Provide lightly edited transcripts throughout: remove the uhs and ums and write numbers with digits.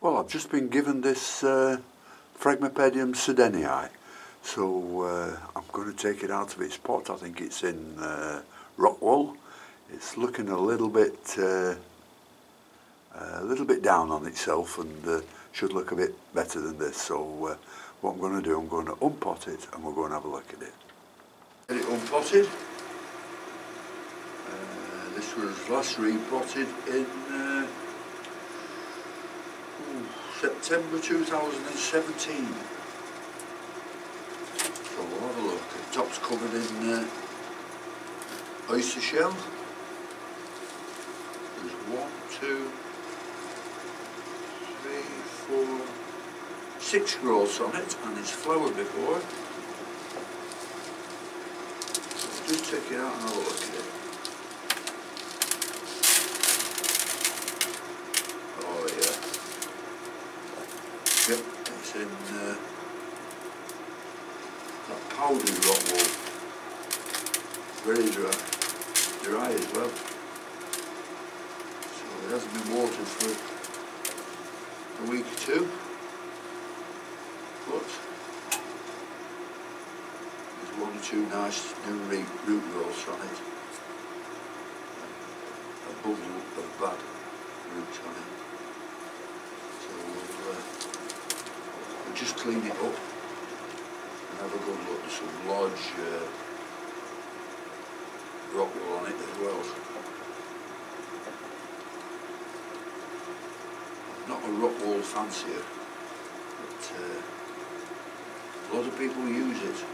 Well, I've just been given this Phragmipedium sudenii, so I'm going to take it out of its pot. I think it's in rock wool. It's looking a little bit down on itself, and should look a bit better than this. So what I'm going to do, I'm going to unpot it, and we're going to have a look at it. Get it unpotted. This was last repotted in September 2017. So we'll have a look. The top's covered in oyster shell. There's 1, 2, 3, 4, 6 growths on it, and it's flowered before. So just take it out and have a look at it. Yep, it's in that powdery rock wool, very dry as well, so it hasn't been watered for a week or two, but there's 1 or 2 nice new root growths on it, a bundle of bad roots on it, so we'll just clean it up and have a good look. There's some large rock wool on it as well. I'm not a rock wool fancier, but a lot of people use it,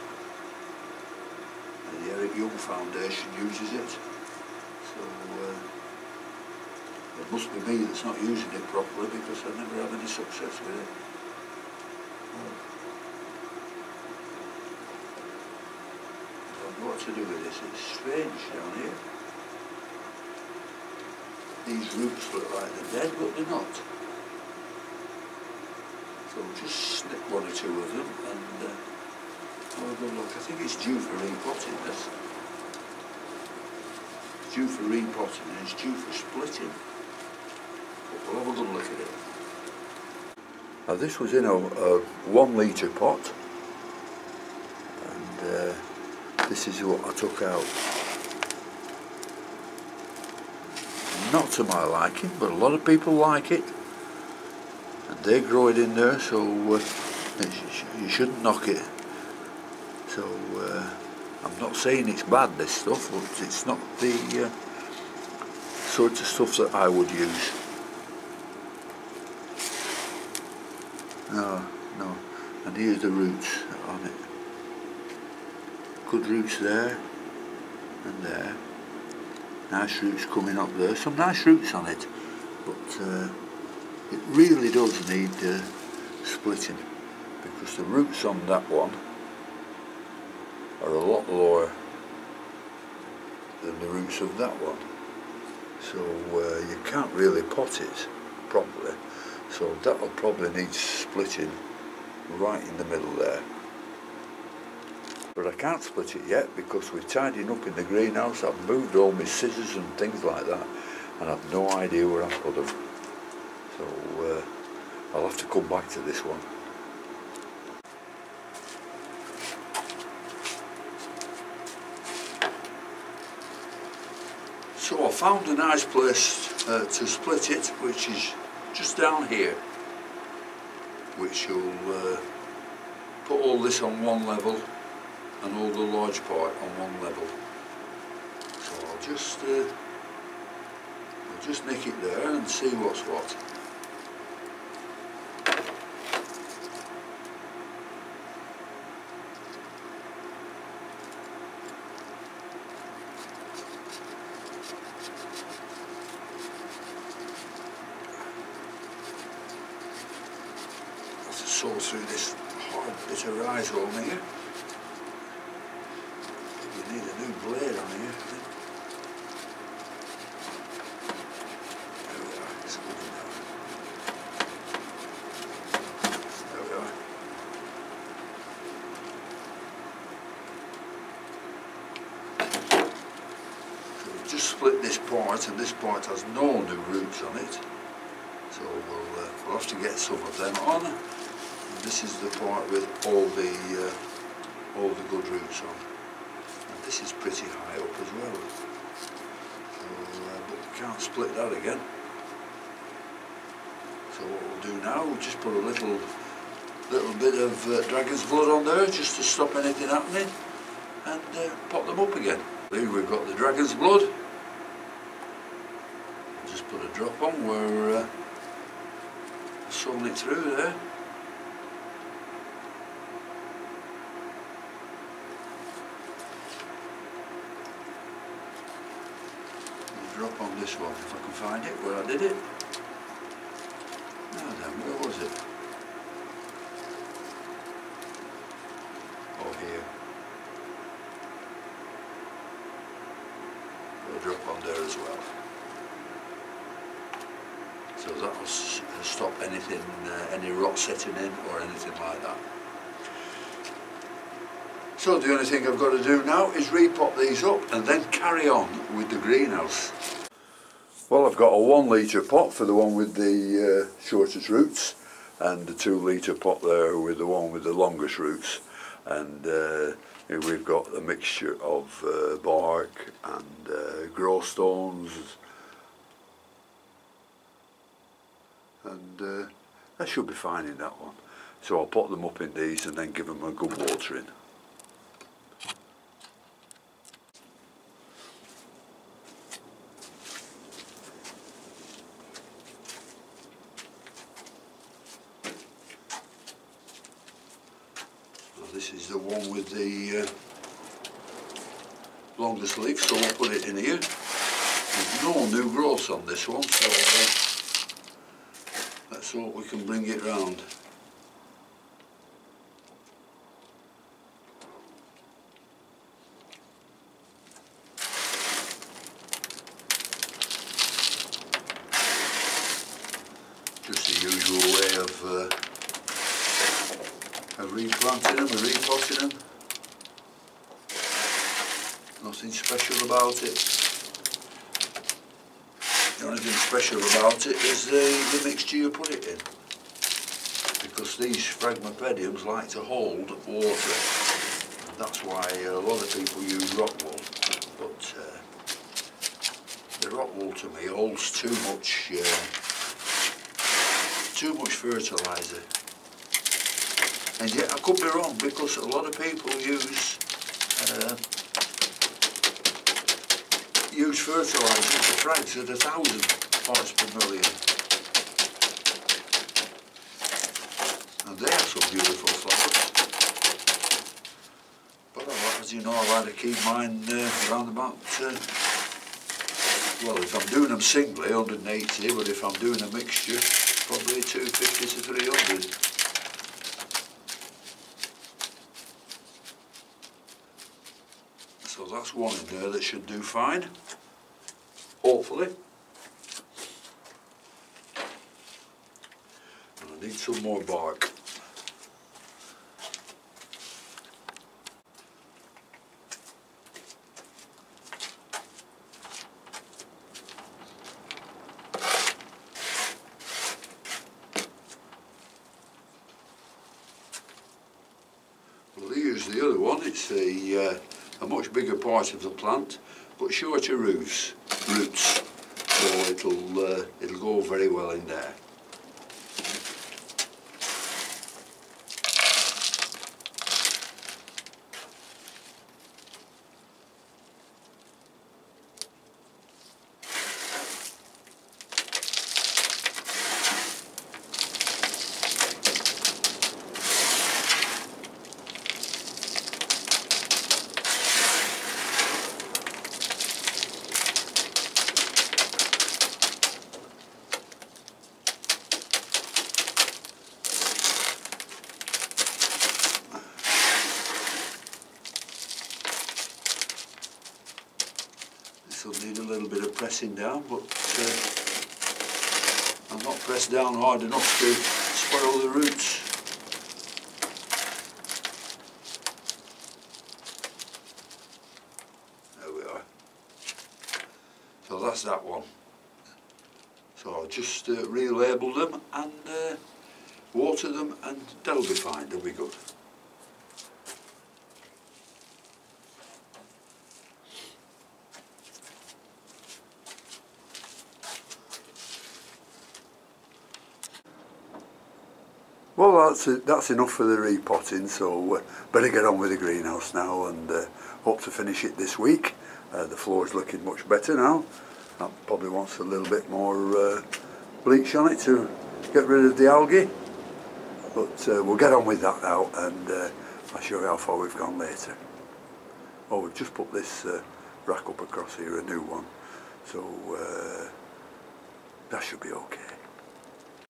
and the Eric Young Foundation uses it, so it must be me that's not using it properly, because I never have any success with it. I don't know what to do with this. It's strange down here. These roots look like they're dead, but they're not. So we'll just snip 1 or 2 of them and have a good look. I think it's due for repotting, this. It's due for repotting and it's due for splitting. But we'll have a good look at it. Now this was in a 1 litre pot, and this is what I took out. Not to my liking, but a lot of people like it, and they grow it in there, so you shouldn't knock it. So I'm not saying it's bad, this stuff, but it's not the sort of stuff that I would use. No, and here's the roots on it. Good roots there and there. Nice roots coming up there. Some nice roots on it, but it really does need splitting, because the roots on that one are a lot lower than the roots of that one. So you can't really pot it properly. So that'll probably need splitting right in the middle there. But I can't split it yet because we're tidying up in the greenhouse. I've moved all my scissors and things like that, and I've no idea where I put them. So I'll have to come back to this one. So I found a nice place to split it, which is just down here, which will put all this on one level and all the large part on one level. So I'll just nick it there and see what's what. Saw through this hard bit of rhizome here. You need a new blade on here, I think. There we are, it's good enough. There we are. So we've just split this part, and this part has no new roots on it. So we'll have to get some of them on. And this is the part with all the good roots on. And this is pretty high up as well. So, but we can't split that again. So what we'll do now, we'll just put a little bit of dragon's blood on there just to stop anything happening, and pop them up again. Here we've got the dragon's blood. Just put a drop on where sewn it through there. Drop on this one if I can find it where I did it. Now then, where was it? Oh, here. Put a drop on there as well. So that will stop anything, any rot setting in or anything like that. So the only thing I've got to do now is repot these up and then carry on with the greenhouse. Well, I've got a 1 litre pot for the one with the shortest roots, and a 2 litre pot there with the one with the longest roots. And here we've got a mixture of bark and grow stones, and that should be fine in that one. So I'll pot them up in these and then give them a good watering. This is the one with the longest leaf, so we'll put it in here. There's no new growth on this one, so let's hope we can bring it round. Just the usual way of replanting them and repotting them. Nothing special about it. The only thing special about it is the mixture you put it in. Because these Phragmipediums like to hold water. And that's why a lot of people use rock wool. But the rock wool to me holds too much fertiliser. And yet I could be wrong, because a lot of people use fertiliser for frags at 1,000 parts per million. And they have some beautiful flowers. But as you know, I like to keep mine around about, well, if I'm doing them singly, 180, but if I'm doing a mixture, probably 250 to 300. So that's one in there that should do fine, hopefully. And I need some more bark. Well, here's the other one. It's a much bigger part of the plant, but shorter roots, so it'll go very well in there. This will need a little bit of pressing down, but I'll not press down hard enough to spoil the roots. There we are. So that's that one. So So I'll just relabel them and water them, and they'll be fine, they'll be good. Well, that's enough for the repotting, so better get on with the greenhouse now, and hope to finish it this week. The floor's looking much better now. That probably wants a little bit more bleach on it to get rid of the algae, but we'll get on with that now, and I'll show you how far we've gone later. Oh, we've just put this rack up across here, a new one, so that should be okay.